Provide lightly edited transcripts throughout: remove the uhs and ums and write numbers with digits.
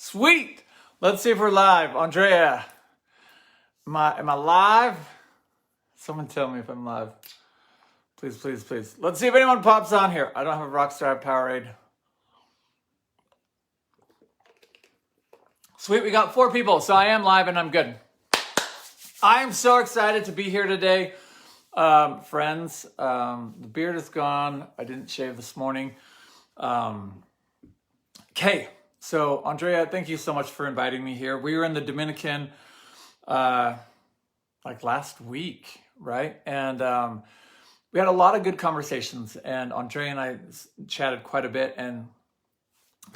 Sweet. Let's see if we're live. Andrea, am I live? Someone tell me if I'm live. Please, please, please. Let's see if anyone pops on here. I don't have a Rockstar Powerade. Sweet, we got 4 people, so I am live and I'm good. I am so excited to be here today, friends. The beard is gone. I didn't shave this morning. Okay, so Andrea, thank you so much for inviting me here. We were in the Dominican like last week, right? And we had a lot of good conversations, and Andrea and I chatted quite a bit, and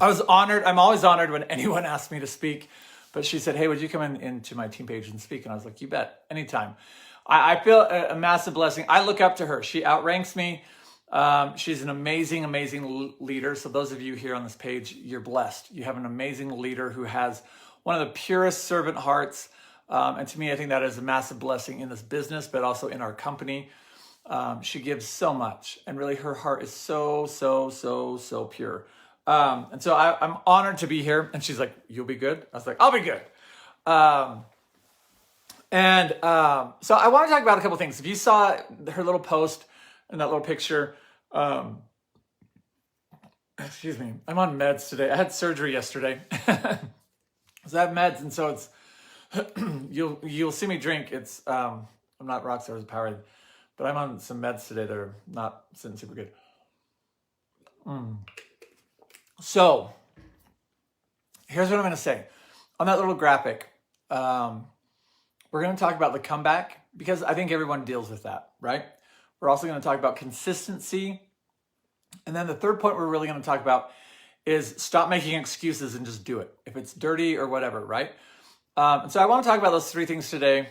I was honored. I'm always honored when anyone asks me to speak, but she said, hey, would you come into my team page and speak? And I was like, you bet, anytime. I feel a massive blessing. I look up to her. She outranks me. She's an amazing, amazing leader. So those of you here on this page, you're blessed. You have an amazing leader who has one of the purest servant hearts. And to me, I think that is a massive blessing in this business, but also in our company. She gives so much, and really her heart is so, so, so, so pure. And so I'm honored to be here. And she's like, you'll be good? I was like, I'll be good. So I want to talk about a couple things. If you saw her little post and that little picture, excuse me, I'm on meds today. I had surgery yesterday. So I have meds, and so it's you'll see me drink. It's I'm not Rockstar Powerade, but I'm on some meds today that are not sitting super good. So here's what I'm going to say. On that little graphic, we're going to talk about the comeback, because I think everyone deals with that, right? We're also going to talk about consistency. And then the third point we're really going to talk about is stop making excuses and just do it. If it's dirty or whatever, right? And so I want to talk about those 3 things today.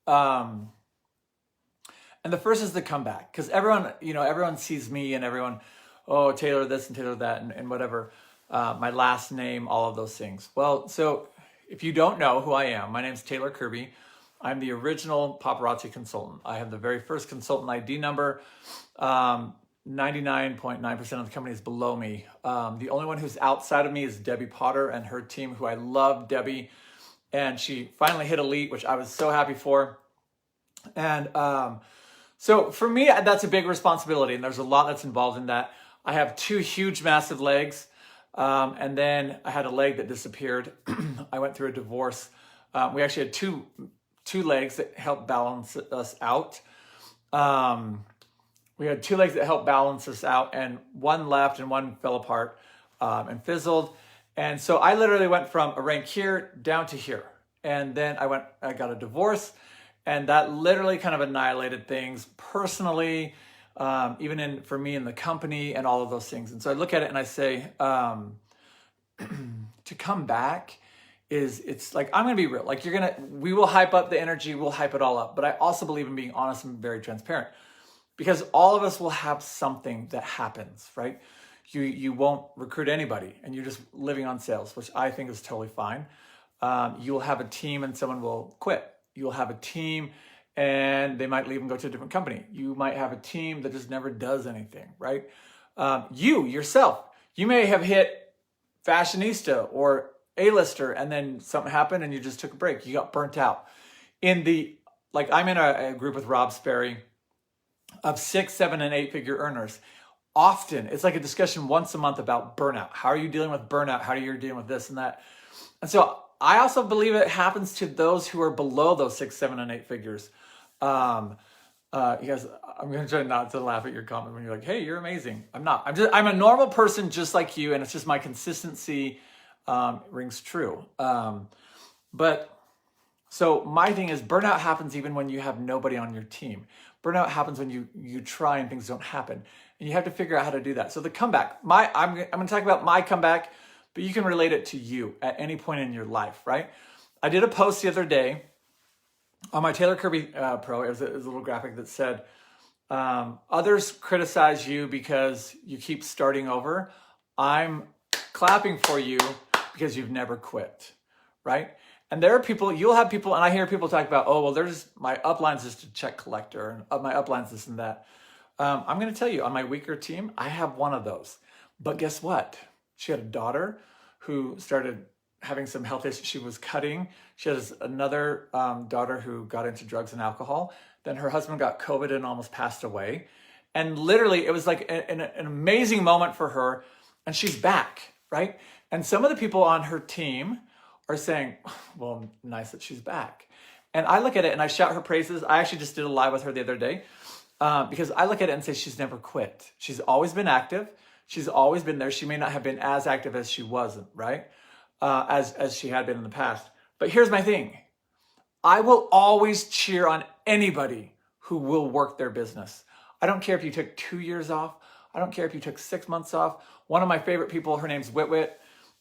And the first is the comeback, because everyone sees me and everyone, oh, Taylor this and Taylor that and whatever, my last name, all of those things. Well, so if you don't know who I am, my name's Taylor Kirby. I'm the original Paparazzi consultant. I have the very first consultant ID number. 99.9% of the company is below me. The only one who's outside of me is Debbie Potter and her team, who I love, Debbie. And she finally hit elite, which I was so happy for. And so for me, that's a big responsibility, and there's a lot that's involved in that. I have 2 huge, massive legs, and then I had a leg that disappeared. I went through a divorce. We actually had two legs that helped balance us out. We had 2 legs that helped balance us out, and one left and one fell apart and fizzled. And so I literally went from a rank here down to here. And then I got a divorce, and that literally kind of annihilated things personally, even for me in the company and all of those things. And so I look at it and I say, to come back it's like, I'm going to be real. Like we will hype up the energy, we'll hype it all up. But I also believe in being honest and very transparent, because all of us will have something that happens, right? You won't recruit anybody and you're just living on sales, which I think is totally fine. You'll have a team and someone will quit. You'll have a team and they might leave and go to a different company. You might have a team that just never does anything, right? You yourself, you may have hit fashionista or A-lister, and then something happened and you just took a break. You got burnt out. I'm in a group with Rob Sperry of 6, 7, and 8-figure earners. Often, it's like a discussion once a month about burnout. How are you dealing with burnout? How are you dealing with this and that? And so I also believe it happens to those who are below those 6, 7, and 8 figures. You guys, I'm going to try not to laugh at your comment when you're like, hey, you're amazing. I'm not. I'm a normal person just like you, and it's just my consistency rings true. But so my thing is, burnout happens even when you have nobody on your team. Burnout happens when you try and things don't happen, and you have to figure out how to do that. So the comeback, I'm going to talk about my comeback, but you can relate it to you at any point in your life, right? I did a post the other day on my Taylor Kirby Pro. It was a little graphic that said, others criticize you because you keep starting over. I'm clapping for you because you've never quit, right? And there are people, you'll have people, and I hear people talk about, oh, well, my upline's just a check collector, and my upline's this and that. I'm going to tell you, on my weaker team, I have one of those. But guess what? She had a daughter who started having some health issues. She was cutting. She has another daughter who got into drugs and alcohol. Then her husband got COVID and almost passed away. And literally, it was like an amazing moment for her. And she's back, right? And some of the people on her team are saying, well, nice that she's back. And I look at it and I shout her praises. I actually just did a live with her the other day because I look at it and say she's never quit. She's always been active. She's always been there. She may not have been as active as she wasn't, right? As she had been in the past. But here's my thing. I will always cheer on anybody who will work their business. I don't care if you took 2 years off. I don't care if you took 6 months off. One of my favorite people, her name's Whitney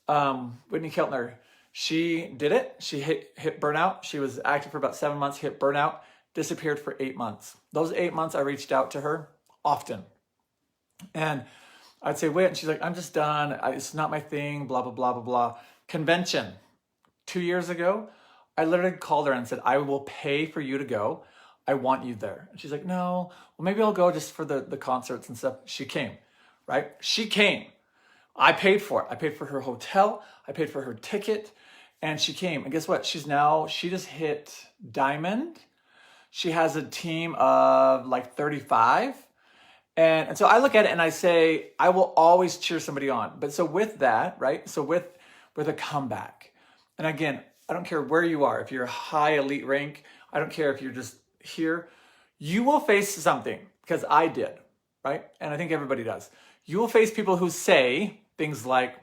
Keltner. She did it. She hit burnout. She was active for about 7 months, hit burnout, disappeared for 8 months. Those 8 months, I reached out to her often. And I'd say, wait, and she's like, I'm just done. It's not my thing, blah, blah, blah, blah, blah. Convention. 2 years ago, I literally called her and said, I will pay for you to go. I want you there. And she's like, no, well, maybe I'll go just for the concerts and stuff. She came, right? She came. I paid for it. I paid for her hotel. I paid for her ticket. And she came. And guess what? She just hit diamond. She has a team of like 35. And so I look at it and I say, I will always cheer somebody on. But so with that, right? So with a comeback. And again, I don't care where you are. If you're a high elite rank, I don't care if you're just here. You will face something, because I did, right? And I think everybody does. You will face people who say things like,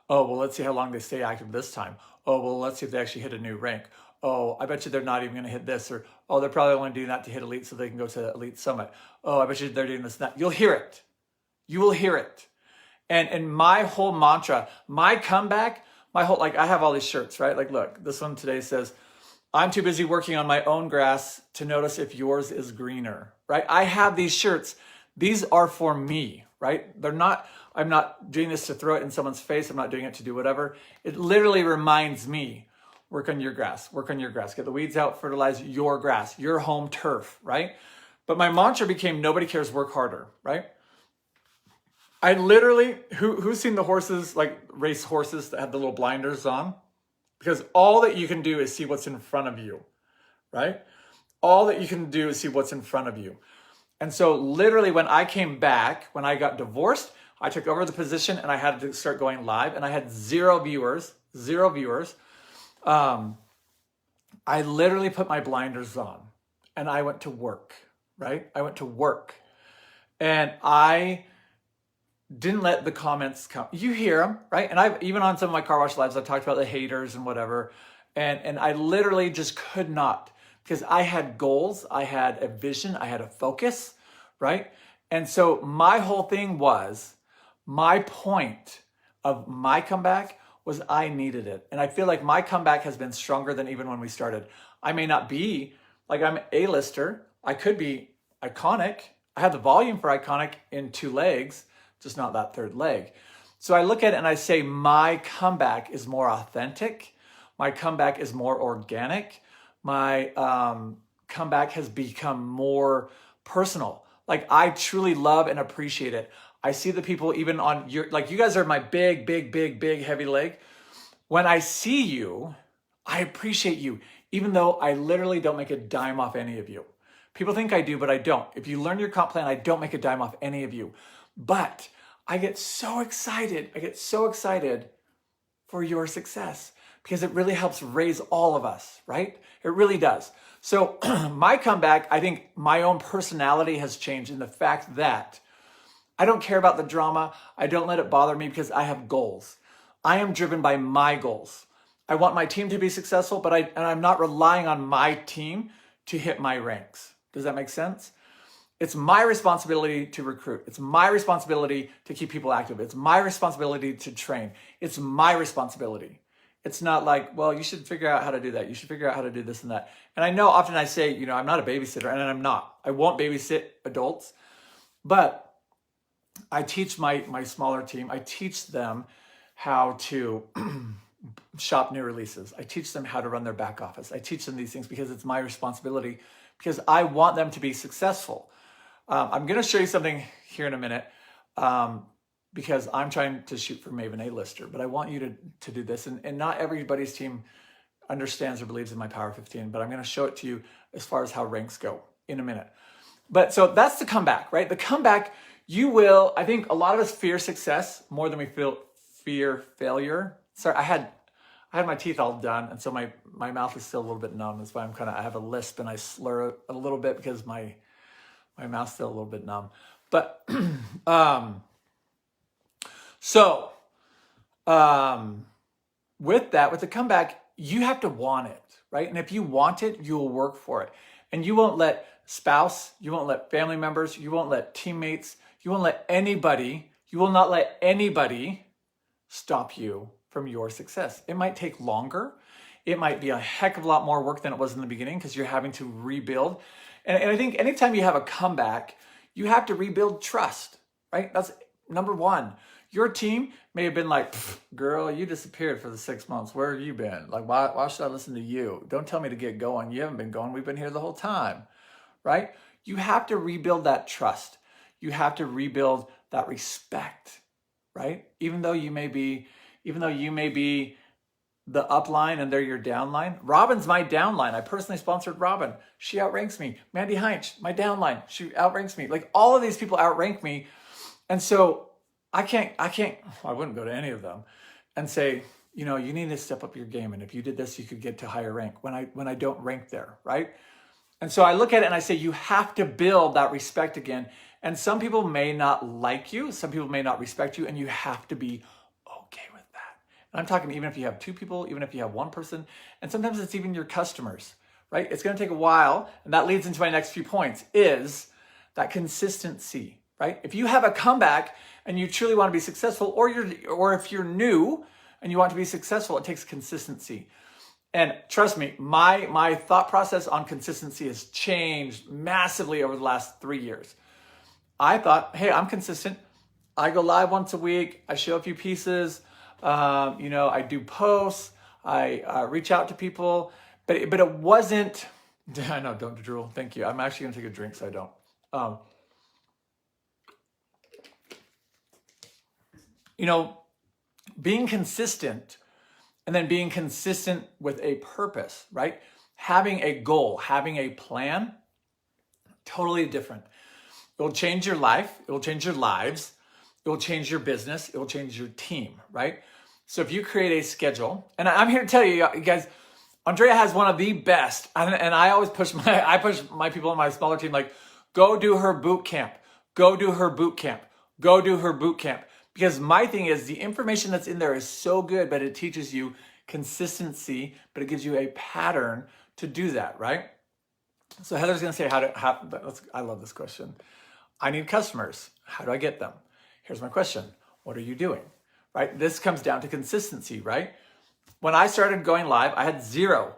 oh, well, let's see how long they stay active this time. Oh, well, let's see if they actually hit a new rank. Oh, I bet you they're not even going to hit this. Or, oh, they're probably only doing that to hit elite so they can go to the elite summit. Oh, I bet you they're doing this and that. You'll hear it. You will hear it. And my whole mantra, my comeback, like I have all these shirts, right? Like, look, this one today says, I'm too busy working on my own grass to notice if yours is greener, right? I have these shirts. These are for me, right? I'm not doing this to throw it in someone's face. I'm not doing it to do whatever. It literally reminds me, work on your grass, get the weeds out, fertilize your grass, your home turf, right? But my mantra became, nobody cares, work harder, right? I literally, who's seen the horses, like race horses that have the little blinders on? Because all that you can do is see what's in front of you, right? All that you can do is see what's in front of you. And so literally when I came back, when I got divorced, I took over the position and I had to start going live and I had zero viewers. I literally put my blinders on and I went to work, right? I went to work and I didn't let the comments come. You hear them, right? And I've even on some of my car wash lives, I've talked about the haters and whatever. And I literally just could not, because I had goals, I had a vision, I had a focus, right? And so my whole thing was, my point of my comeback was I needed it. And I feel like my comeback has been stronger than even when we started. I may not be, like I'm A-lister. I could be iconic. I have the volume for iconic in 2 legs, just not that 3rd leg. So I look at it and I say, my comeback is more authentic. My comeback is more organic. My comeback has become more personal. Like I truly love and appreciate it. I see the people even on your, like you guys are my big, heavy leg. When I see you, I appreciate you, even though I literally don't make a dime off any of you. People think I do, but I don't. If you learn your comp plan, I don't make a dime off any of you. But I get so excited. For your success because it really helps raise all of us, right? It really does. So my comeback, I think my own personality has changed in the fact that I don't care about the drama. I don't let it bother me because I have goals. I am driven by my goals. I want my team to be successful, but I'm not relying on my team to hit my ranks. Does that make sense? It's my responsibility to recruit. It's my responsibility to keep people active. It's my responsibility to train. It's my responsibility. It's not like, well, you should figure out how to do that. You should figure out how to do this and that. And I know often I say, I'm not a babysitter, and I'm not. I won't babysit adults, but I teach my smaller team, I teach them how to shop new releases. I teach them how to run their back office. I teach them these things because it's my responsibility, because I want them to be successful. I'm going to show you something here in a minute. because I'm trying to shoot for Maven A-lister, but I want you to do this. And not everybody's team understands or believes in my Power 15, but I'm going to show it to you as far as how ranks go in a minute. But so that's the comeback, right? The comeback, you will, I think a lot of us fear success more than we fear failure. Sorry, I had my teeth all done, and so my mouth is still a little bit numb. That's why I have a lisp and I slur a little bit because my mouth's still a little bit numb. But with the comeback, you have to want it, right? And if you want it, you will work for it. And you won't let spouse, you won't let family members, you won't let teammates, you won't let anybody, you will not let anybody stop you from your success. It might take longer. It might be a heck of a lot more work than it was in the beginning because you're having to rebuild. And I think anytime you have a comeback, you have to rebuild trust, right? That's number one. Your team may have been like, girl, you disappeared for the 6 months. Where have you been? Like, why should I listen to you? Don't tell me to get going. You haven't been going. We've been here the whole time, right? You have to rebuild that trust. You have to rebuild that respect, right? Even though you may be the upline and they're your downline. Robin's my downline. I personally sponsored Robin. She outranks me. Mandy Heinz, my downline. She outranks me. Like all of these people outrank me. And so I wouldn't go to any of them and say, you need to step up your game. And if you did this, you could get to higher rank when I don't rank there, right? And so I look at it and I say, you have to build that respect again. And some people may not like you. Some people may not respect you. And you have to be okay with that. And I'm talking even if you have 2 people, even if you have 1 person, and sometimes it's even your customers, right? It's going to take a while. And that leads into my next few points is that consistency, right? If you have a comeback and you truly want to be successful, or if you're new and you want to be successful, it takes consistency. And trust me, my thought process on consistency has changed massively over the last 3 years. I thought, hey, I'm consistent. I go live once a week. I show a few pieces. I do posts. I reach out to people. But it wasn't, I know, don't drool. Thank you. I'm actually going to take a drink so I don't. Being consistent and then being consistent with a purpose, right? Having a goal, having a plan, totally different. It will change your life. It will change your lives. It will change your business. It will change your team, right? So if you create a schedule, and I'm here to tell you guys, Andrea has one of the best, and I always push my people in my smaller team, like, go do her boot camp. Go do her boot camp. Go do her boot camp. Because my thing is the information that's in there is so good, but it teaches you consistency, but it gives you a pattern to do that, right? So Heather's going to say, I love this question. I need customers. How do I get them? Here's my question. What are you doing? Right? This comes down to consistency, right? When I started going live, I had zero,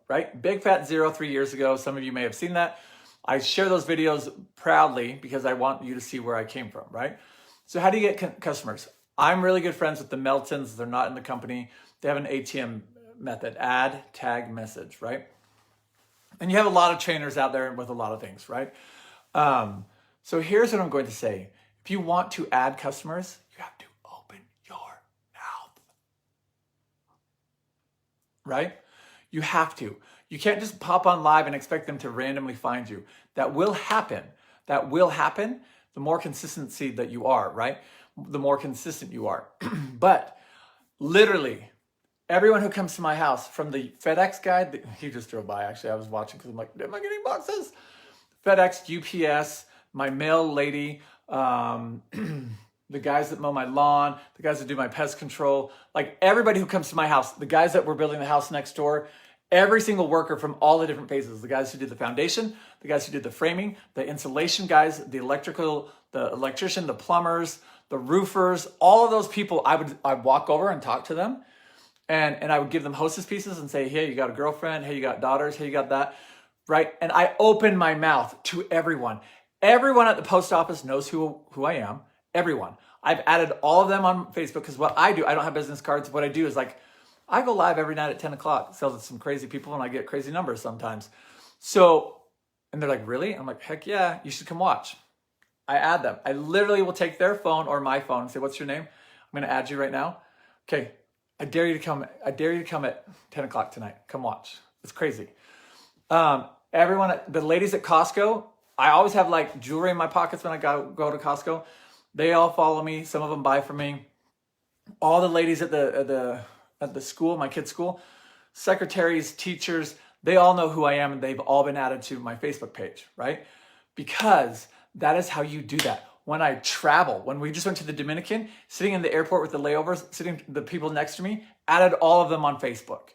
right? Big fat 0 3 years ago. Some of you may have seen that. I share those videos proudly because I want you to see where I came from, right? So how do you get customers? I'm really good friends with the Meltons. They're not in the company. They have an ATM method, add, tag, message, right? And you have a lot of trainers out there with a lot of things, right? So here's what I'm going to say. If you want to add customers, you have to open your mouth, right? You have to. You can't just pop on live and expect them to randomly find you. That will happen. That will happen. The more consistency that you are, right? The more consistent you are. But literally, everyone who comes to my house, from the FedEx guy, he just drove by, actually, I was watching because I'm like, am I getting boxes? FedEx, UPS, my mail lady, the guys that mow my lawn, the guys that do my pest control, like everybody who comes to my house, the guys that were building the house next door, every single worker from all the different phases, the guys who did the foundation, the guys who did the framing, the insulation guys, the electrician, the plumbers, the roofers, all of those people, I'd walk over and talk to them. And I would give them hostess pieces and say, hey, you got a girlfriend? Hey, you got daughters? Hey, you got that, right? And I open my mouth to everyone. Everyone at the post office knows who I am. Everyone. I've added all of them on Facebook because what I do, I don't have business cards. What I do is like, I go live every night at 10 o'clock, sells to some crazy people, and I get crazy numbers sometimes. So, and they're like, really? I'm like, heck yeah, you should come watch. I add them. I literally will take their phone or my phone and say, what's your name? I'm going to add you right now. Okay. I dare you to come at 10 o'clock tonight. Come watch. It's crazy. Everyone, the ladies at Costco, I always have like jewelry in my pockets when I go to Costco. They all follow me. Some of them buy from me. All the ladies at the school, my kids' school, secretaries, teachers, they all know who I am, and they've all been added to my Facebook page, right? Because that is how you do that. When I travel, when we just went to the Dominican, sitting in the airport with the layovers, sitting the people next to me, added all of them on Facebook.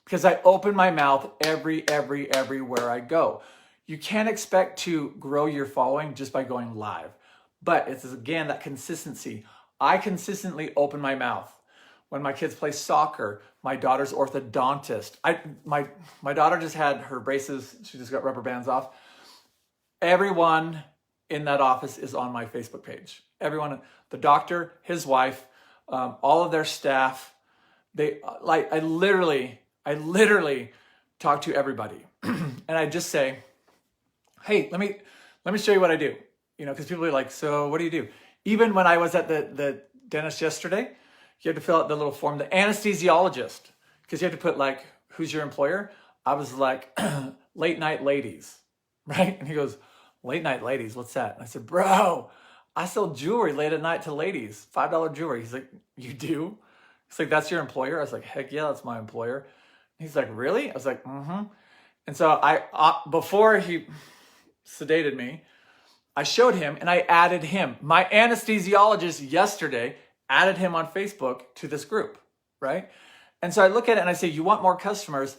Because I open my mouth everywhere I go. You can't expect to grow your following just by going live. But it's, again, that consistency. I consistently open my mouth. When my kids play soccer, my daughter's orthodontist. My daughter just had her braces. She just got rubber bands off. Everyone in that office is on my Facebook page. Everyone, the doctor, his wife, all of their staff. I literally talk to everybody. And I just say, hey, let me show you what I do. Because people are like, so what do you do? Even when I was at the dentist yesterday, you had to fill out the little form, the anesthesiologist, because you had to put like, who's your employer? I was like, late night ladies, right? And he goes, late night ladies, what's that? And I said, bro, I sell jewelry late at night to ladies, $5 jewelry. He's like, you do? He's like, that's your employer? I was like, heck yeah, that's my employer. He's like, really? I was like, mm-hmm. And so before he sedated me, I showed him and I added him. My anesthesiologist yesterday added him on Facebook to this group, right? And so I look at it and I say, you want more customers?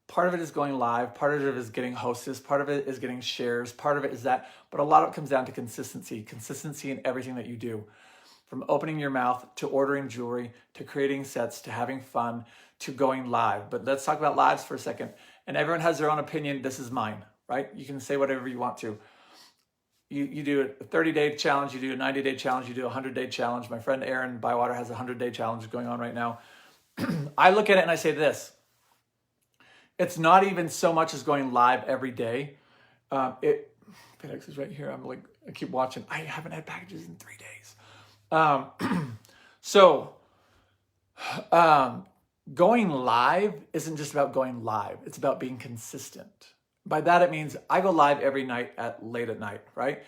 Part of it is going live. Part of it is getting Hostess. Part of it is getting shares. Part of it is that. But a lot of it comes down to consistency in everything that you do. From opening your mouth to ordering jewelry, to creating sets, to having fun, to going live. But let's talk about lives for a second. And everyone has their own opinion. This is mine, right? You can say whatever you want to. You do a 30-day challenge, you do a 90-day challenge, you do a 100-day challenge. My friend Aaron Bywater has a 100-day challenge going on right now. I look at it and I say this. It's not even so much as going live every day. FedEx is right here. I keep watching. I haven't had packages in 3 days. Going live isn't just about going live. It's about being consistent. By that, it means I go live every night late at night, right?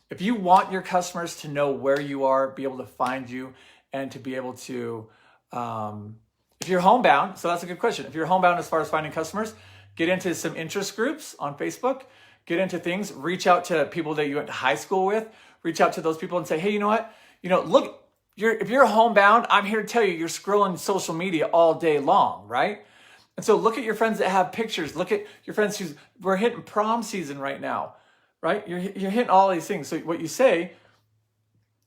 If you want your customers to know where you are, be able to find you, and to be able to, if you're homebound, so that's a good question. If you're homebound as far as finding customers, get into some interest groups on Facebook, get into things, reach out to people that you went to high school with, reach out to those people and say, hey, you know what? Look, if you're homebound, I'm here to tell you, you're scrolling social media all day long, right? And so look at your friends that have pictures. Look at your friends we're hitting prom season right now, right? You're hitting all these things. So what you say,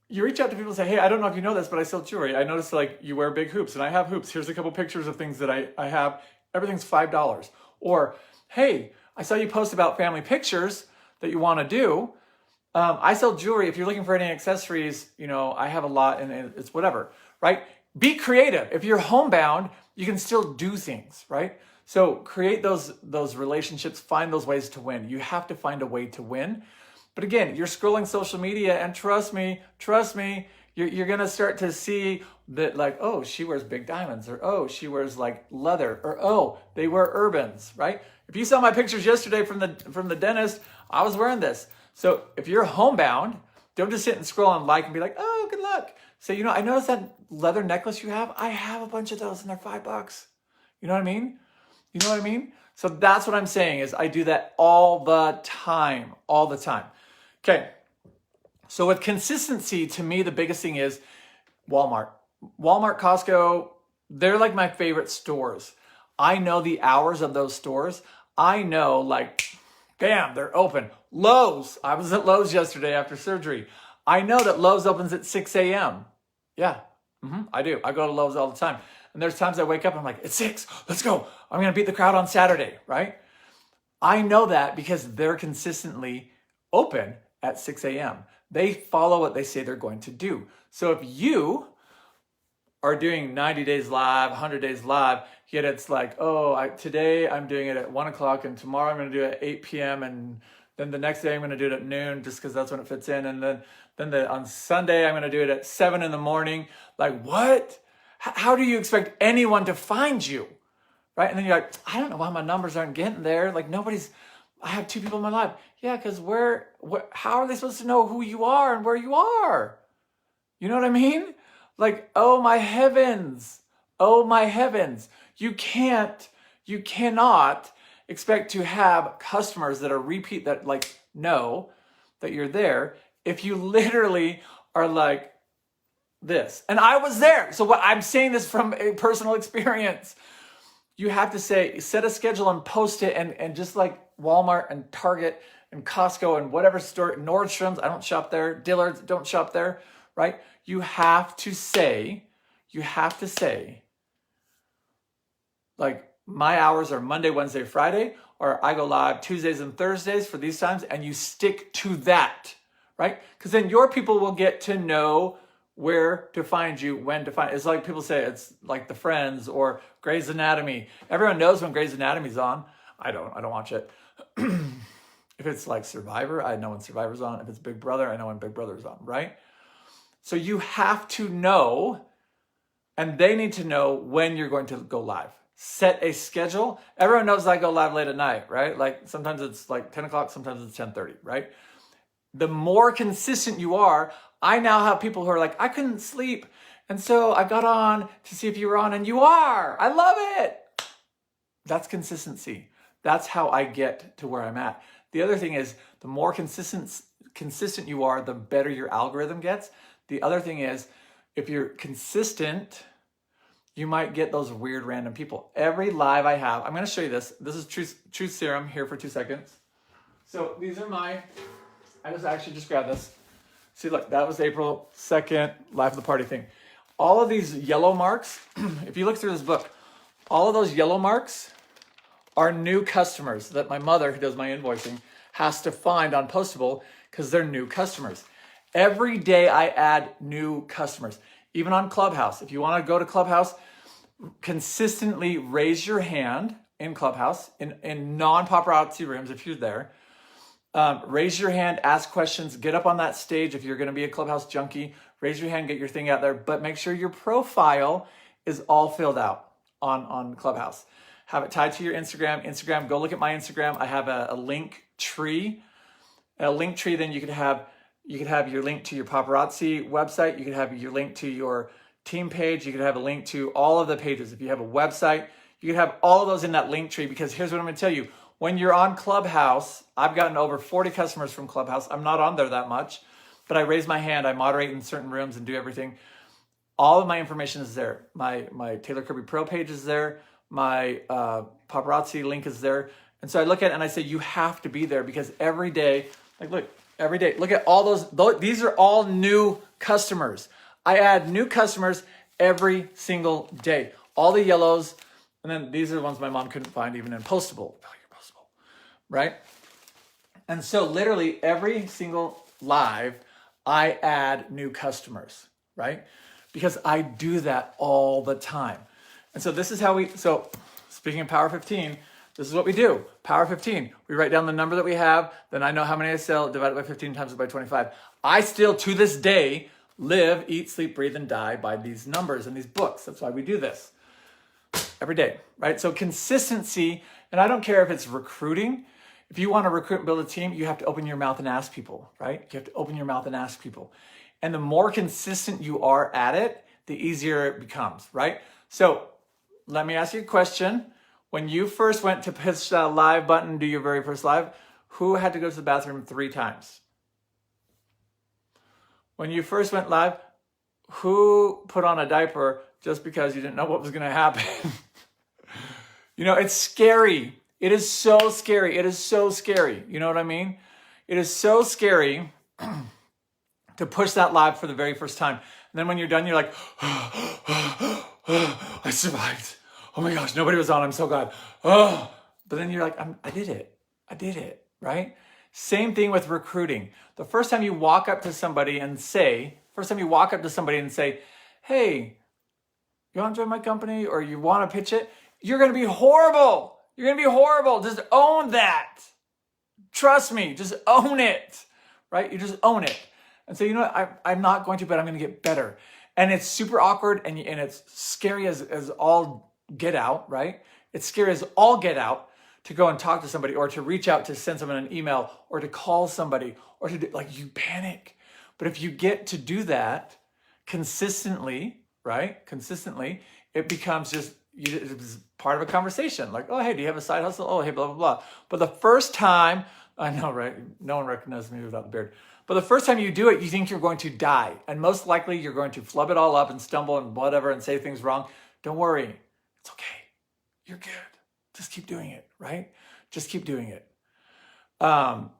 you reach out to people and say, hey, I don't know if you know this, but I sell jewelry. I noticed like you wear big hoops and I have hoops. Here's a couple pictures of things that I have. Everything's $5. Or, hey, I saw you post about family pictures that you want to do. I sell jewelry. If you're looking for any accessories, I have a lot and it's whatever, right? Be creative. If you're homebound, you can still do things, right? So create those relationships, find those ways to win. You have to find a way to win. But again, you're scrolling social media and trust me, you're going to start to see that like, oh, she wears big diamonds, or oh, she wears like leather, or oh, they wear Urbans, right? If you saw my pictures yesterday from the dentist, I was wearing this. So if you're homebound, don't just sit and scroll and like and be like, oh, good luck. Say, I noticed that leather necklace you have. I have a bunch of those and they're $5. You know what I mean? So that's what I'm saying is I do that all the time. Okay. So with consistency, to me, the biggest thing is Walmart, Costco, they're like my favorite stores. I know the hours of those stores. I know like, bam, they're open. Lowe's. I was at Lowe's yesterday after surgery. I know that Lowe's opens at 6 a.m. Yeah, I do. I go to Lowe's all the time. And there's times I wake up and I'm like, it's 6, let's go. I'm going to beat the crowd on Saturday, right? I know that because they're consistently open at 6 a.m. They follow what they say they're going to do. So if you are doing 90 days live, 100 days live, yet it's like, today I'm doing it at 1 o'clock and tomorrow I'm going to do it at 8 p.m. and Then the next day I'm going to do it at noon just because that's when it fits in. And then on Sunday I'm going to do it at 7 in the morning. Like, what? How do you expect anyone to find you? Right? And then you're like, I don't know why my numbers aren't getting there. Like I have 2 people in my life. Yeah, because how are they supposed to know who you are and where you are? You know what I mean? Like, oh my heavens. Oh my heavens. You cannot expect to have customers that are that like know that you're there if you literally are like this. And I was there. So what I'm saying this from a personal experience. You have to set a schedule and post it, and just like Walmart and Target and Costco and whatever store, Nordstrom's, I don't shop there, Dillard's, don't shop there, right? You have to say, like, my hours are Monday, Wednesday, Friday, or I go live Tuesdays and Thursdays for these times, and you stick to that, right? Because then your people will get to know where to find you, when to find. It's like people say, it's like the Friends or Grey's Anatomy. Everyone knows when Grey's Anatomy's on. I don't watch it. If it's like Survivor, I know when Survivor's on. If it's Big Brother, I know when Big Brother's on, right? So you have to know, and they need to know when you're going to go live. Set a schedule. Everyone knows I go live late at night, right? Like sometimes it's like 10 o'clock, sometimes it's 10:30, right? The more consistent you are, I now have people who are like, I couldn't sleep. And so I got on to see if you were on, and you are. I love it. That's consistency. That's how I get to where I'm at. The other thing is, the more consistent you are, the better your algorithm gets. The other thing is, if you're consistent, you might get those weird random people. Every live I have, I'm going to show you this. This is Truth Serum here for 2 seconds. So these are I actually just grabbed this. See, look, that was April 2nd, Life of the Party thing. All of these yellow marks, if you look through this book, all of those yellow marks are new customers that my mother, who does my invoicing, has to find on Postable because they're new customers. Every day I add new customers, even on Clubhouse. If you want to go to Clubhouse, consistently raise your hand in Clubhouse, in non-paparazzi rooms if you're there. Raise your hand, ask questions, get up on that stage if you're going to be a Clubhouse junkie. Raise your hand, get your thing out there, but make sure your profile is all filled out on Clubhouse. Have it tied to your Instagram. Go look at my Instagram. I have a link tree. Then you could have your link to your paparazzi website. You could have your link to your team page. You could have a link to all of the pages. If you have a website, you could have all of those in that link tree, because here's what I'm going to tell you. When you're on Clubhouse, I've gotten over 40 customers from Clubhouse. I'm not on there that much, but I raise my hand. I moderate in certain rooms and do everything. All of my information is there. My Taylor Kirby Pro page is there. My paparazzi link is there. And so I look at it and I say, you have to be there, because every day, look at all those. These are all new customers. I add new customers every single day. All the yellows. And then these are the ones my mom couldn't find even in Postable. Right? And so literally every single live, I add new customers, right? Because I do that all the time. And so this is how so speaking of Power 15, this is what we do. Power 15, we write down the number that we have, then I know how many I sell, divide it by 15 times it by 25. I still, to this day, live, eat, sleep, breathe, and die by these numbers and these books. That's why we do this every day, right? So consistency, and I don't care if it's recruiting. If you want to recruit and build a team, you have to open your mouth and ask people, right? You have to open your mouth and ask people. And the more consistent you are at it, the easier it becomes, right? So let me ask you a question. When you first went to push that live button, do your very first live, who had to go to the bathroom 3 times? When you first went live, who put on a diaper just because you didn't know what was going to happen? It's scary. It is so scary. It is so scary. You know what I mean? It is so scary to push that live for the very first time. And then when you're done, you're like, I survived. Oh my gosh, nobody was on. I'm so glad. Oh. But then you're like, I did it, right? Same thing with recruiting. The first time you walk up to somebody and say, hey, you want to join my company, or you want to pitch it? You're going to be horrible. You're going to be horrible. Just own that. Trust me, just own it, right? You just own it. And say, you know what, I'm not going to, but I'm going to get better. And it's super awkward and it's scary as all get out, right? It's scary as all get out to go and talk to somebody or to reach out to send someone an email or to call somebody or to do, like, you panic. But if you get to do that consistently, right? Consistently, it becomes just, it's part of a conversation. Like, oh, hey, do you have a side hustle? Oh, hey, blah, blah, blah. But the first time, I know, right? No one recognizes me without the beard. But the first time you do it, you think you're going to die. And most likely you're going to flub it all up and stumble and whatever and say things wrong. Don't worry. It's okay. You're good. Just keep doing it, right? Just keep doing it.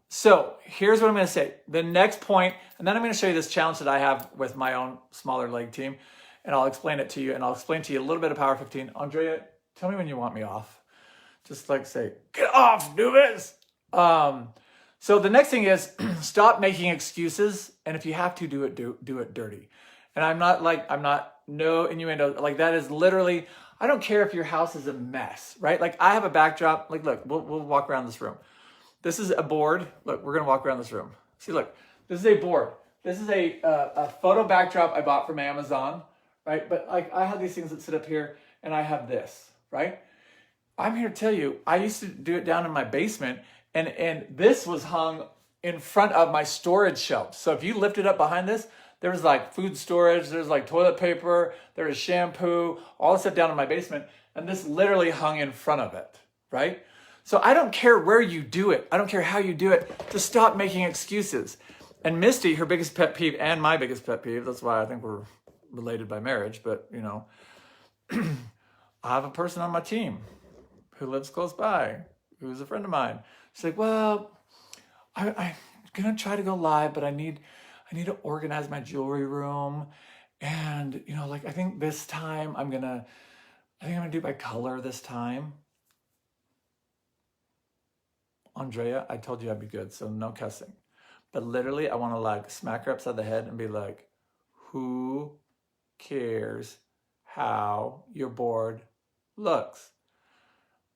So here's what I'm going to say. The next point, and then I'm going to show you this challenge that I have with my own smaller leg team. And I'll explain it to you. And I'll explain to you a little bit of Power 15. Andrea, tell me when you want me off. Just like say, get off, do this. So the next thing is stop making excuses. And if you have to do it dirty. And I'm not no innuendo. Like that is literally, I don't care if your house is a mess, right? Like I have a backdrop. Like, look, we'll walk around this room. This is a board. Look, we're going to walk around this room. See, look, this is a board. This is a photo backdrop I bought from Amazon, right? But like I have these things that sit up here and I have this, right? I'm here to tell you, I used to do it down in my basement and this was hung in front of my storage shelf. So if you lift it up behind this, there was like food storage, there's like toilet paper, there was shampoo, all this stuff down in my basement. And this literally hung in front of it, right? So I don't care where you do it. I don't care how you do it. Just stop making excuses. And Misty, her biggest pet peeve and my biggest pet peeve, that's why I think we're related by marriage, but you know, I have a person on my team who lives close by, who's a friend of mine. She's like, well, I'm gonna try to go live, but I need to organize my jewelry room. And you know, like I think this time I'm gonna do by color this time. Andrea, I told you I'd be good, so no cussing. But literally, I want to like smack her upside the head and be like, who cares how your board looks?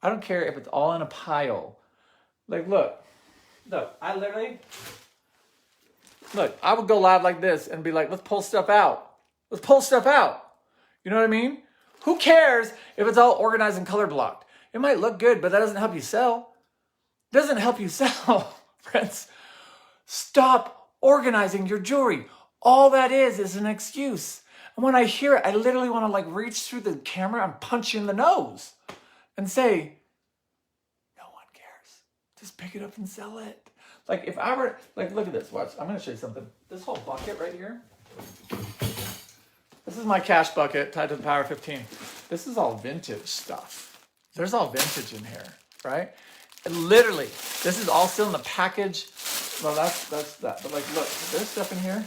I don't care if it's all in a pile. Like, look, I would go live like this and be like, let's pull stuff out. Let's pull stuff out. You know what I mean? Who cares if it's all organized and color blocked? It might look good, but that doesn't help you sell. Doesn't help you sell, friends. Stop organizing your jewelry. All that is an excuse. And when I hear it, I literally want to like reach through the camera and punch you in the nose and say, no one cares. Just pick it up and sell it. Like if I were, like look at this, watch. I'm going to show you something. This whole bucket right here. This is my cash bucket tied to the Power 15. This is all vintage stuff. There's all vintage in here, right? And literally, this is all still in the package. Well, that's that. But like, look, there's stuff in here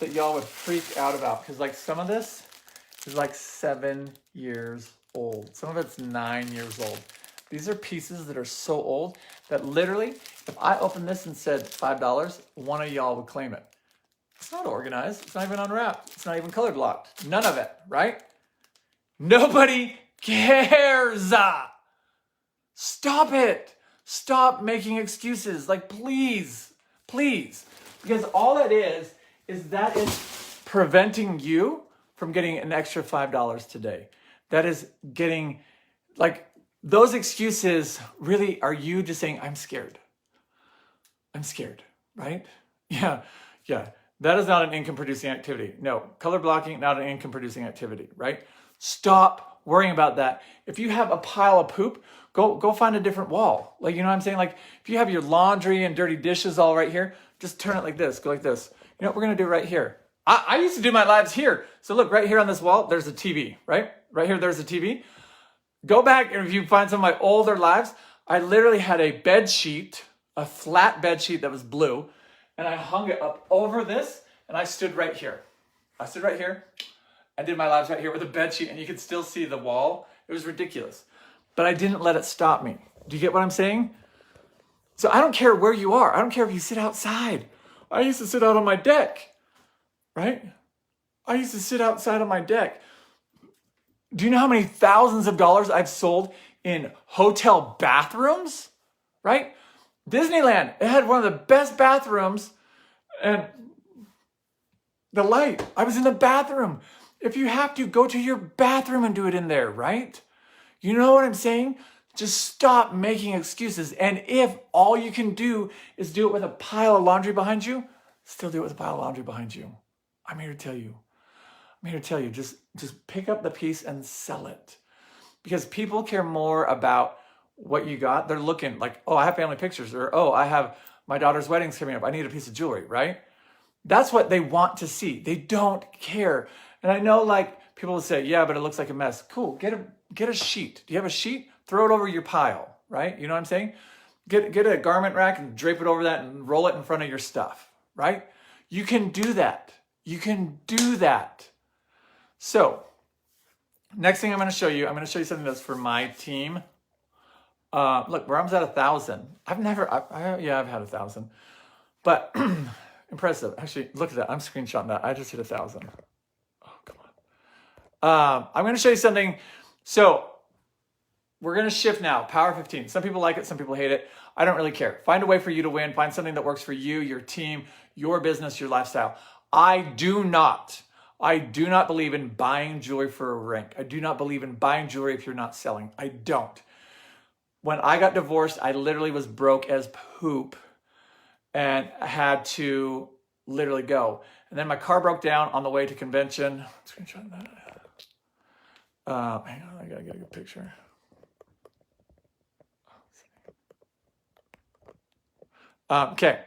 that y'all would freak out about because like some of this is like 7 years old. Some of it's 9 years old. These are pieces that are so old that literally, if I opened this and said $5, one of y'all would claim it. It's not organized. It's not even unwrapped. It's not even color blocked. None of it, right? Nobody cares. Stop it. Stop making excuses. Like, please. Because all it is that is preventing you from getting an extra $5 today. That is getting, like, those excuses really are you just saying, I'm scared. I'm scared, right? Yeah. That is not an income-producing activity. No, color blocking, not an income-producing activity, right? Stop worrying about that. If you have a pile of poop, go find a different wall. Like, you know what I'm saying? Like, if you have your laundry and dirty dishes all right here, just turn it like this. Go like this. You know what we're going to do right here? I used to do my lives here. So look, right here on this wall, there's a TV, right? Right here, there's a TV. Go back, and if you find some of my older lives, I literally had a bed sheet, a flat bed sheet that was blue, and I hung it up over this, and I stood right here. I did my lives right here with a bed sheet, and you could still see the wall. It was ridiculous. But I didn't let it stop me. Do you get what I'm saying? So I don't care where you are. I don't care if you sit outside. I used to sit out on my deck, right? I used to sit outside on my deck. Do you know how many thousands of dollars I've sold in hotel bathrooms, right? Disneyland, it had one of the best bathrooms, and the light, I was in the bathroom. If you have to, go to your bathroom and do it in there, right? You know what I'm saying? Just stop making excuses. And if all you can do is do it with a pile of laundry behind you, still do it with a pile of laundry behind you. I'm here to tell you. I'm here to tell you, just pick up the piece and sell it. Because people care more about what you got. They're looking like, oh, I have family pictures, or oh, I have my daughter's wedding's coming up. I need a piece of jewelry, right? That's what they want to see. They don't care. And I know like people will say, yeah, but it looks like a mess. Cool, get a sheet. Do you have a sheet? Throw it over your pile, right? You know what I'm saying? Get a garment rack and drape it over that and roll it in front of your stuff, right? You can do that. You can do that. So next thing I'm going to show you something that's for my team. Look, where I'm at 1,000. I've had 1,000, but impressive. Actually, look at that. I'm screenshotting that. I just hit 1,000. Oh, come on. I'm going to show you something. So we're going to shift now. Power 15. Some people like it. Some people hate it. I don't really care. Find a way for you to win. Find something that works for you, your team, your business, your lifestyle. I do not believe in buying jewelry for a rank. I do not believe in buying jewelry if you're not selling. I don't. When I got divorced, I literally was broke as poop and I had to literally go. And then my car broke down on the way to convention. Screenshot that. Hang on, I gotta get a good picture. Okay,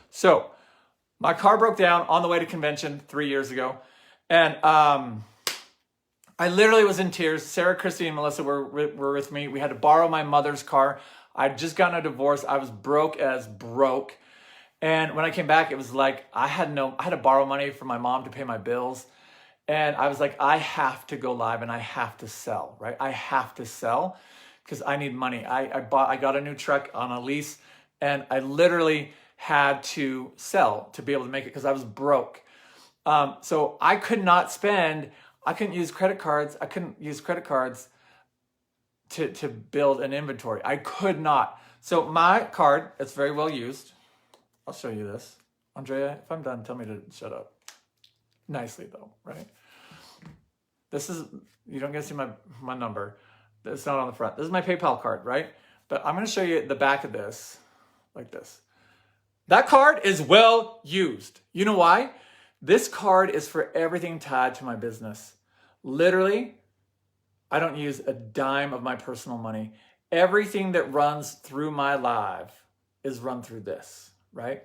so my car broke down on the way to convention 3 years ago. And I literally was in tears. Sarah, Christy, and Melissa were with me. We had to borrow my mother's car. I'd just gotten a divorce. I was broke as broke. And when I came back, it was like I had to borrow money from my mom to pay my bills. And I was like, I have to go live and I have to sell, right? I have to sell because I need money. I got a new truck on a lease and I literally had to sell to be able to make it because I was broke. So I couldn't use credit cards. I couldn't use credit cards to build an inventory. I could not. So my card, it's very well used. I'll show you this. Andrea, if I'm done, tell me to shut up. Nicely though, right? This is, you don't get to see my number. It's not on the front. This is my PayPal card, right? But I'm going to show you the back of this, like this. That card is well used. You know why? This card is for everything tied to my business. Literally, I don't use a dime of my personal money. Everything that runs through my live is run through this, right?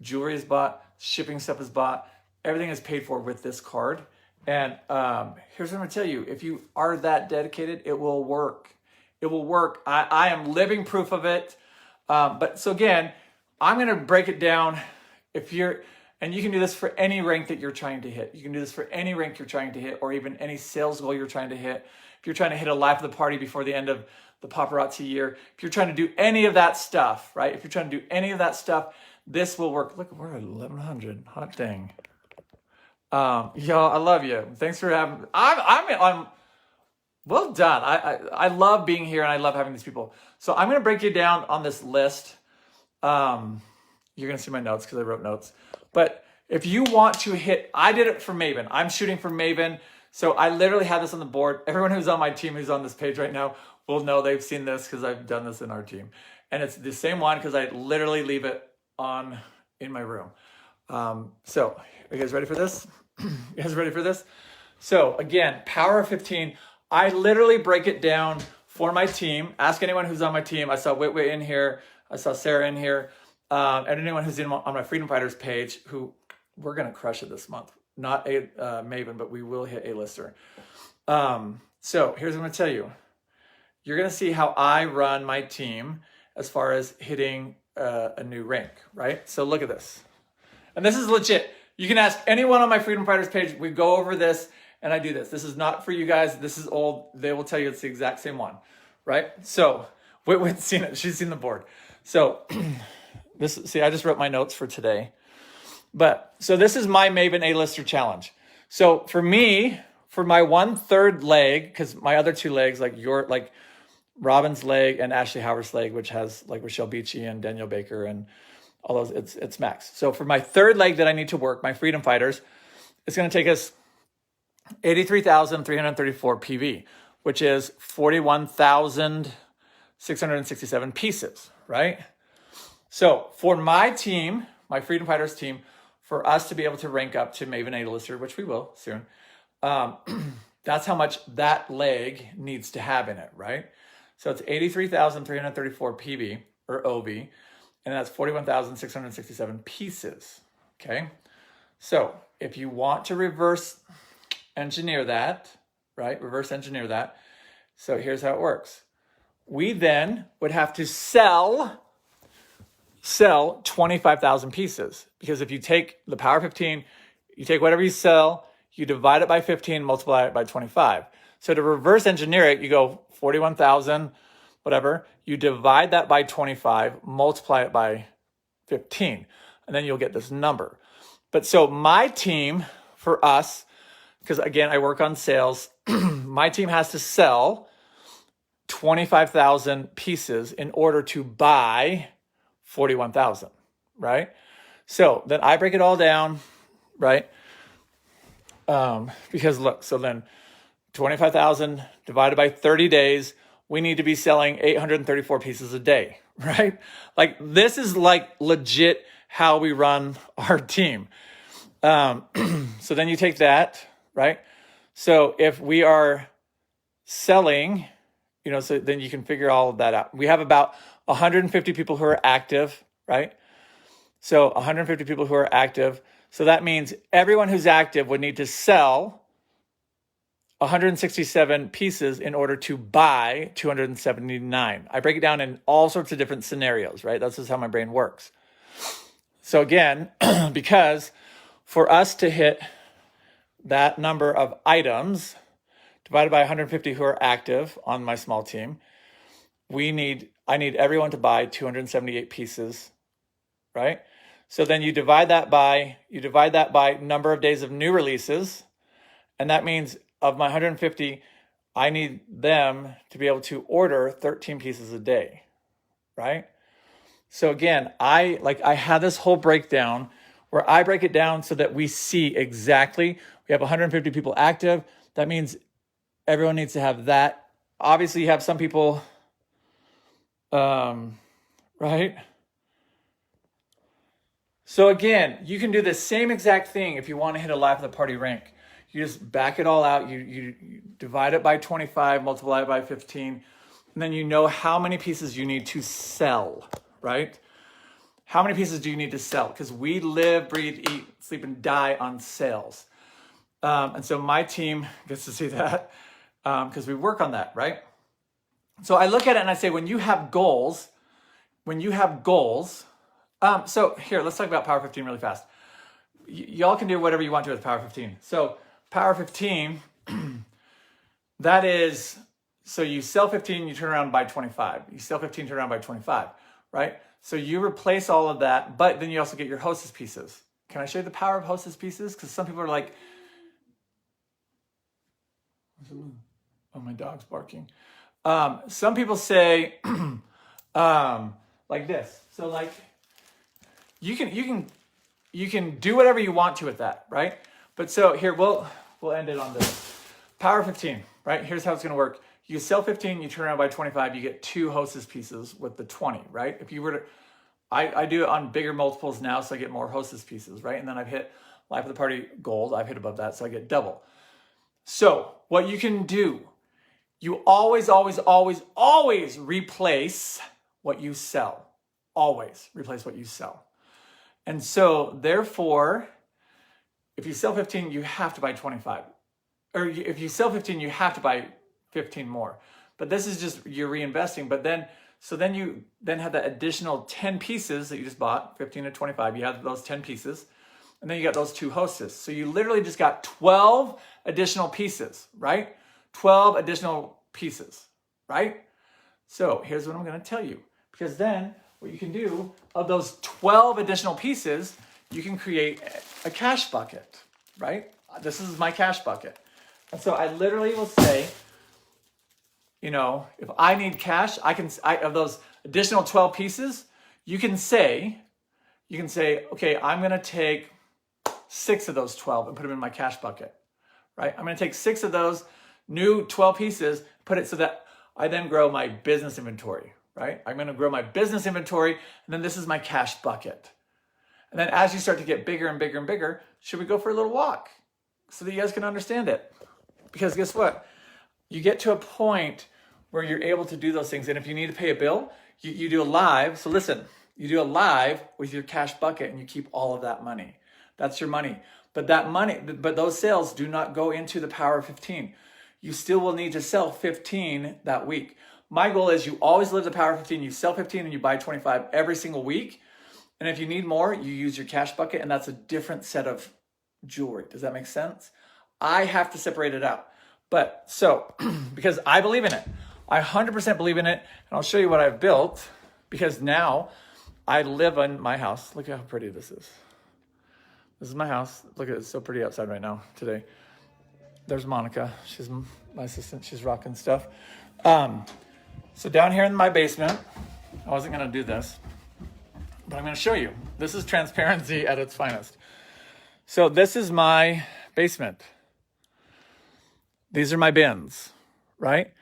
Jewelry is bought, shipping stuff is bought, everything is paid for with this card. And here's what I'm gonna tell you, if you are that dedicated, it will work. It will work. I am living proof of it. But so again, I'm gonna break it down. And you can do this for any rank that you're trying to hit. You can do this for any rank you're trying to hit or even any sales goal you're trying to hit. If you're trying to hit a life of the party before the end of the Paparazzi year, if you're trying to do any of that stuff, right? If you're trying to do any of that stuff, this will work. Look, we're at 1,100. Hot dang. Y'all, I love you. Thanks for having me. I'm well done. I love being here and I love having these people. So I'm going to break you down on this list. You're going to see my notes because I wrote notes. But if you want to hit, I did it for Maven. I'm shooting for Maven. So I literally have this on the board. Everyone who's on my team who's on this page right now will know they've seen this because I've done this in our team. And it's the same one because I literally leave it on in my room. So are you guys ready for this? You guys ready for this? So again, Power 15, I literally break it down for my team. Ask anyone who's on my team. I saw Whitway in here. I saw Sarah in here. And anyone who's on my Freedom Fighters page, who we're going to crush it this month. Not a Maven, but we will hit A-lister. So here's what I'm going to tell you. You're going to see how I run my team as far as hitting a new rank, right? So look at this. And this is legit. You can ask anyone on my Freedom Fighters page. We go over this and I do this. This is not for you guys. This is old. They will tell you it's the exact same one, right? So Whitway's seen it. She's seen the board. So I just wrote my notes for today. So this is my Maven A-lister challenge. So for me, for my 1/3 leg, because my other 2 legs, like Robin's leg and Ashley Howard's leg, which has like Rochelle Beachy and Danielle Baker and all those, it's max. So for my third leg that I need to work, my Freedom Fighters, it's going to take us 83,334 PV, which is 41,667 pieces, right? So for my team, my Freedom Fighters team, for us to be able to rank up to Maven A-lister, which we will soon, that's how much that leg needs to have in it, right? So it's 83,334 PV or OV, and that's 41,667 pieces, okay? So if you want to reverse engineer that, right? Reverse engineer that. So here's how it works. We then would have to sell 25,000 pieces, because if you take the power 15, you take whatever you sell, you divide it by 15, multiply it by 25. So to reverse engineer it, you go 41,000, whatever, you divide that by 25, multiply it by 15, and then you'll get this number. But so my team, for us, because again, I work on sales, my team has to sell 25,000 pieces in order to buy 41,000, right? So then I break it all down, right? Because look, so then 25,000 divided by 30 days, we need to be selling 834 pieces a day, right? Like this is like legit how we run our team. So then you take that, right? So if we are selling, you know, so then you can figure all of that out. We have about 150 people who are active, right? So 150 people who are active. So that means everyone who's active would need to sell 167 pieces in order to buy 279. I break it down in all sorts of different scenarios, right? That's just how my brain works. So again, because for us to hit that number of items divided by 150 who are active on my small team, I need everyone to buy 278 pieces, right? So then you divide that by number of days of new releases, and that means of my 150, I need them to be able to order 13 pieces a day, right? So again, I had this whole breakdown where I break it down so that we see exactly, we have 150 people active. That means everyone needs to have that. Obviously you have some people, right? So again, you can do the same exact thing if you want to hit a life of the party rank. You just back it all out. You divide it by 25, multiply it by 15, and then you know how many pieces you need to sell, right? How many pieces do you need to sell? Because we live, breathe, eat, sleep, and die on sales. And so my team gets to see that because we work on that, right? So I look at it and I say, when you have goals, so here, let's talk about Power 15 really fast. Y'all can do whatever you want to with Power 15. So Power 15, that is, so you sell 15, you turn around by 25. You sell 15, turn around by 25, right? So you replace all of that, but then you also get your Hostess pieces. Can I show you the power of Hostess pieces? Because some people are like, oh, my dog's barking. Some people say like this. So like you can do whatever you want to with that, right? But so here we'll end it on this. Power 15, right? Here's how it's going to work. You sell 15, you turn around by 25, you get 2 Hostess pieces with the 20, right? If you were to, I do it on bigger multiples now, so I get more Hostess pieces, right? And then I've hit Life of the Party gold. I've hit above that, so I get double. So what you can do, you always replace what you sell. Always replace what you sell. And so therefore, if you sell 15, you have to buy 25. Or if you sell 15, you have to buy 15 more. But this is just, you're reinvesting. But then, so then you then have that additional 10 pieces that you just bought, 15 to 25. You have those 10 pieces. And then you got those 2 Hostess. So you literally just got 12 additional pieces, right? 12 additional pieces, right? So here's what I'm going to tell you. Because then what you can do, of those 12 additional pieces, you can create a cash bucket, right? This is my cash bucket. And so I literally will say, if I need cash, of those additional 12 pieces, you can say, okay, I'm going to take 6 of those 12 and put them in my cash bucket, right? I'm going to take 6 of those new 12 pieces, put it so that I then grow my business inventory, right? I'm going to grow my business inventory, and then this is my cash bucket. And then as you start to get bigger and bigger and bigger, should we go for a little walk so that you guys can understand it? Because guess what? You get to a point where you're able to do those things. And if you need to pay a bill, you do a live. So listen, you do a live with your cash bucket and you keep all of that money. That's your money. But those sales do not go into the power of 15. You still will need to sell 15 that week. My goal is you always live the power of 15. You sell 15 and you buy 25 every single week. And if you need more, you use your cash bucket, and that's a different set of jewelry. Does that make sense? I have to separate it out. But so, because I believe in it, I 100% believe in it, and I'll show you what I've built, because now I live in my house. Look at how pretty this is. This is my house. Look at it, it's so pretty outside right now today. There's Monica. She's my assistant. She's rocking stuff. So down here in my basement, I wasn't going to do this, but I'm going to show you. This is transparency at its finest. So this is my basement. These are my bins, right?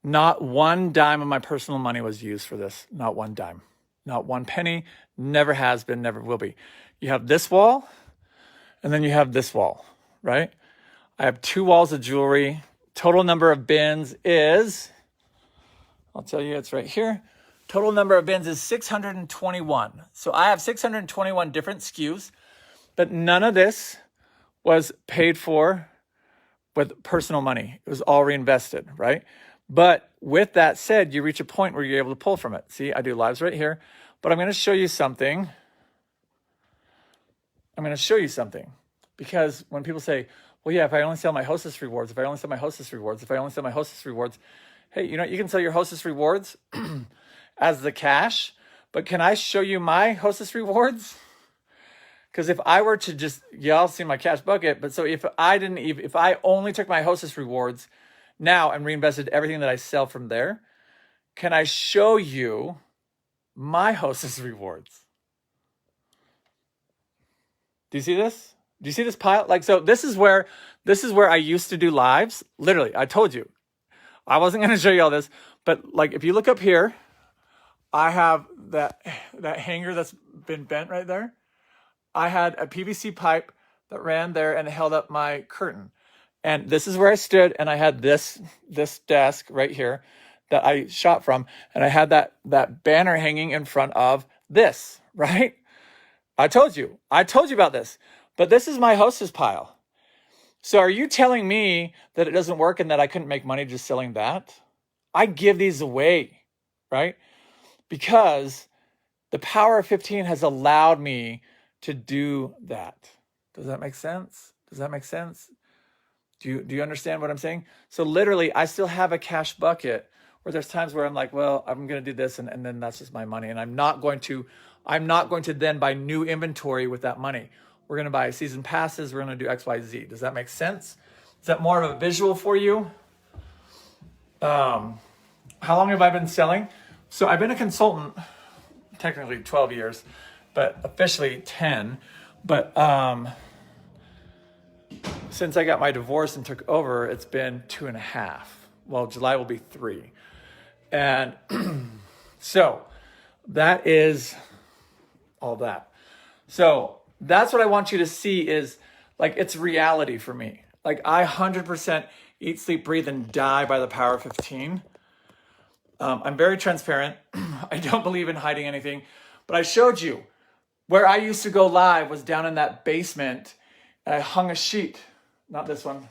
Not one dime of my personal money was used for this. Not one dime. Not one penny. Never has been, never will be. You have this wall, and then you have this wall, right? I have 2 walls of jewelry. Total number of bins is, I'll tell you, it's right here. Total number of bins is 621. So I have 621 different SKUs, but none of this was paid for with personal money. It was all reinvested, right? But with that said, you reach a point where you're able to pull from it. See, I do lives right here, but I'm going to show you something. Because when people say, well, yeah, if I only sell my Hostess rewards, hey, you can sell your Hostess rewards as the cash, but can I show you my Hostess rewards? Because if I were to just, y'all see my cash bucket, but so if I only took my Hostess rewards now and reinvested everything that I sell from there, can I show you my Hostess rewards? Do you see this? Do you see this pile? Like, so this is where I used to do lives. Literally, I told you. I wasn't going to show you all this, but like, if you look up here, I have that hanger that's been bent right there. I had a PVC pipe that ran there and held up my curtain. And this is where I stood, and I had this desk right here that I shot from, and I had that banner hanging in front of this, right? I told you about this. But this is my Hostess pile. So are you telling me that it doesn't work and that I couldn't make money just selling that? I give these away, right? Because the power of 15 has allowed me to do that. Does that make sense? Do you understand what I'm saying? So literally, I still have a cash bucket where there's times where I'm like, well, I'm going to do this, and then that's just my money. And I'm not going to then buy new inventory with that money. We're going to buy season passes. We're going to do X, Y, Z. Does that make sense? Is that more of a visual for you? How long have I been selling? So I've been a consultant, technically 12 years, but officially 10. But since I got my divorce and took over, it's been 2.5. Well, July will be 3. And so that is all that. So that's what I want you to see is, like, it's reality for me. Like, I 100% eat, sleep, breathe, and die by the power of 15. I'm very transparent. I don't believe in hiding anything. But I showed you where I used to go live was down in that basement. And I hung a sheet, not this one.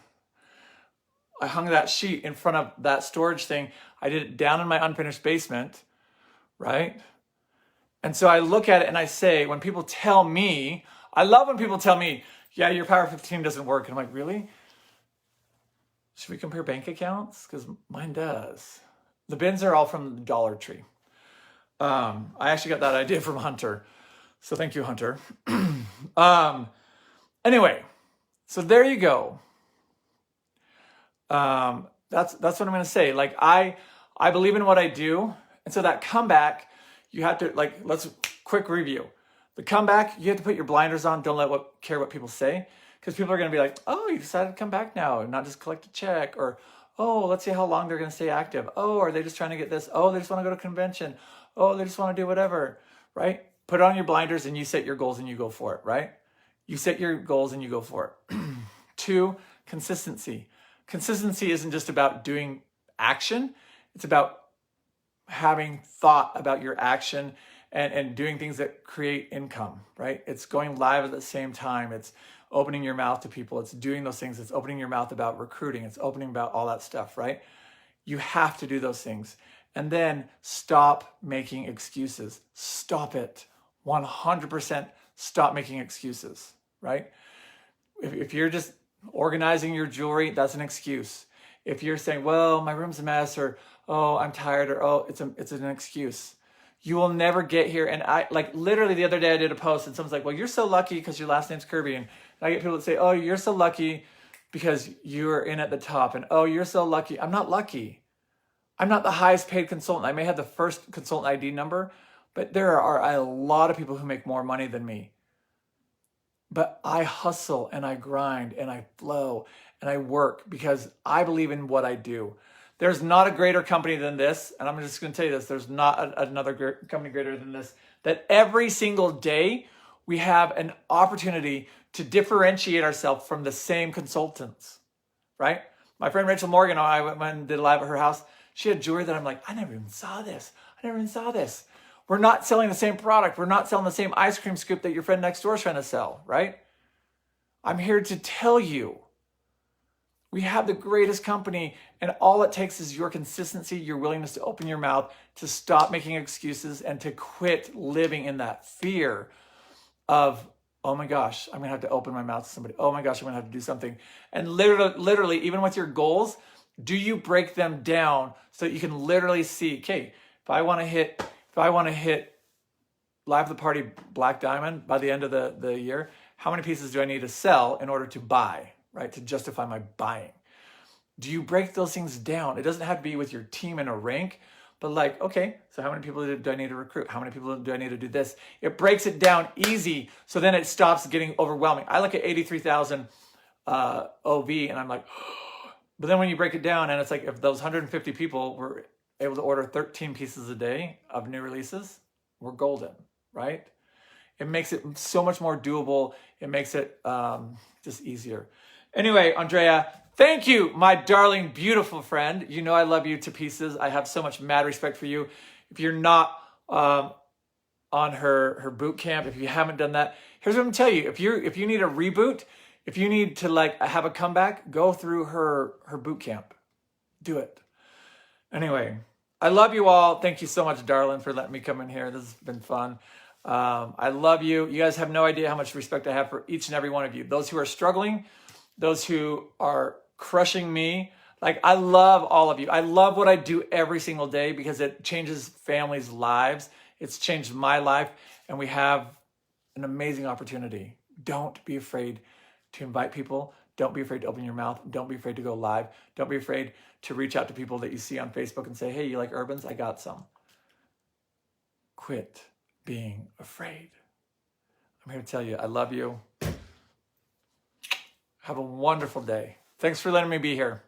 I hung that sheet in front of that storage thing. I did it down in my unfinished basement, right? And so I look at it and I say, when people tell me, I love when people tell me, yeah, your power 15 doesn't work. And I'm like, really? Should we compare bank accounts? Because mine does. The bins are all from the Dollar Tree. I actually got that idea from Hunter. So thank you, Hunter. Anyway, so there you go. That's what I'm going to say. Like, I I believe in what I do. And so that comeback, you have to, like, let's quick review. The comeback, you have to put your blinders on. Don't care what people say. Because people are going to be like, oh, you decided to come back now and not just collect a check. Or, oh, let's see how long they're going to stay active. Oh, are they just trying to get this? Oh, they just want to go to a convention. Oh, they just want to do whatever, right? Put on your blinders and you set your goals and you go for it, right? You set your goals and you go for it. 2, consistency. Consistency isn't just about doing action. It's about having thought about your action and doing things that create income, right? It's going live at the same time. It's opening your mouth to people. It's doing those things. It's opening your mouth about recruiting. It's opening about all that stuff, right? You have to do those things. And then stop making excuses. Stop it. 100% stop making excuses, right? If you're just organizing your jewelry, that's an excuse. If you're saying, well, my room's a mess, or, oh, I'm tired, or, oh, it's an excuse. You will never get here. And I, like, literally the other day I did a post and someone's like, well, you're so lucky because your last name's Kirby. And I get people that say, oh, you're so lucky because you're in at the top. And, oh, you're so lucky. I'm not lucky. I'm not the highest paid consultant. I may have the first consultant ID number, but there are a lot of people who make more money than me. But I hustle and I grind and I flow and I work because I believe in what I do. There's not a greater company than this, and I'm just going to tell you this, there's not another company greater than this, that every single day we have an opportunity to differentiate ourselves from the same consultants, right? My friend Rachel Morgan, I went and did a live at her house. She had jewelry that I'm like, I never even saw this. We're not selling the same product. We're not selling the same ice cream scoop that your friend next door is trying to sell, right? I'm here to tell you, we have the greatest company, and all it takes is your consistency, your willingness to open your mouth, to stop making excuses, and to quit living in that fear of, oh my gosh, I'm gonna have to open my mouth to somebody. Oh my gosh, I'm gonna have to do something. And literally, even with your goals, do you break them down so that you can literally see, okay, if I wanna hit Live the Party Black Diamond by the end of the year, how many pieces do I need to sell in order to buy, right? To justify my buying. Do you break those things down? It doesn't have to be with your team in a rank, but like, okay, so how many people do I need to recruit? How many people do I need to do this? It breaks it down easy, so then it stops getting overwhelming. I look at 83,000 OV and I'm like, but then when you break it down and it's like, if those 150 people were able to order 13 pieces a day of new releases, we're golden, right? It makes it so much more doable. It makes it just easier. Anyway, Andrea, thank you, my darling, beautiful friend. You know I love you to pieces. I have so much mad respect for you. If you're not on her boot camp, if you haven't done that, here's what I'm gonna tell you. If you need a reboot, if you need to like have a comeback, go through her boot camp. Do it. Anyway, I love you all. Thank you so much, darling, for letting me come in here. This has been fun. I love you. You guys have no idea how much respect I have for each and every one of you. Those who are struggling, those who are crushing me. Like, I love all of you. I love what I do every single day because it changes families' lives. It's changed my life, and we have an amazing opportunity. Don't be afraid to invite people. Don't be afraid to open your mouth. Don't be afraid to go live. Don't be afraid to reach out to people that you see on Facebook and say, hey, you like Urbans? I got some. Quit being afraid. I'm here to tell you, I love you. Have a wonderful day. Thanks for letting me be here.